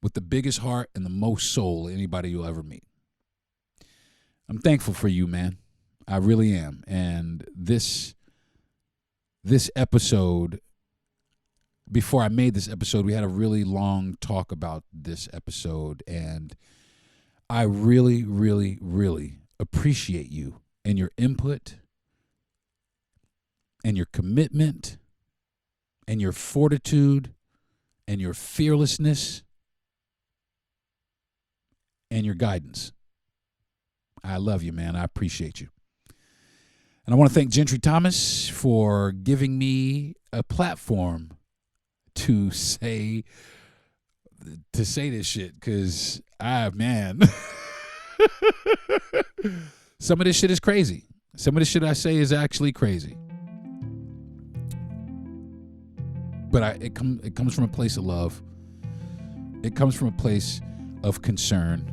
with the biggest heart and the most soul anybody you'll ever meet. I'm thankful for you, man. I really am. And this episode, before I made this episode, we had a really long talk about this episode, and I really, really, really appreciate you and your input and your commitment and your fortitude and your fearlessness and your guidance. I love you, man. I appreciate you. And I want to thank Gentry Thomas for giving me a platform to say this shit, because man, some of this shit is crazy. Some of the shit I say is actually crazy. But it comes from a place of love. It comes from a place of concern.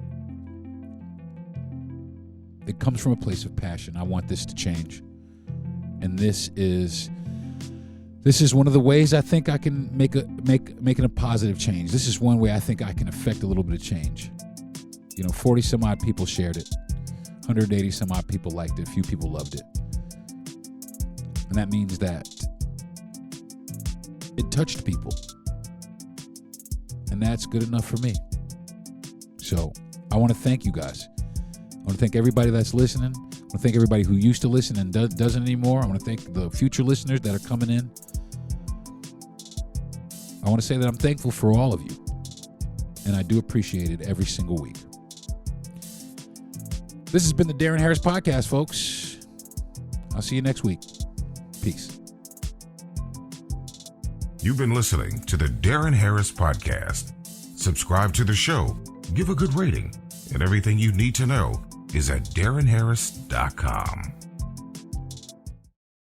It comes from a place of passion. I want this to change. And this is one of the ways I think I can making a positive change. This is one way I think I can affect a little bit of change. 40 some odd people shared it. 180 some odd people liked it. A few people loved it. And that means that it touched people. And that's good enough for me. So I want to thank you guys. I want to thank everybody that's listening. I want to thank everybody who used to listen and doesn't anymore. I want to thank the future listeners that are coming in. I want to say that I'm thankful for all of you. And I do appreciate it every single week. This has been the Darren Harris Podcast, folks. I'll see you next week. Peace. You've been listening to the Darren Harris Podcast. Subscribe to the show, give a good rating, and everything you need to know is at DarrenHarris.com.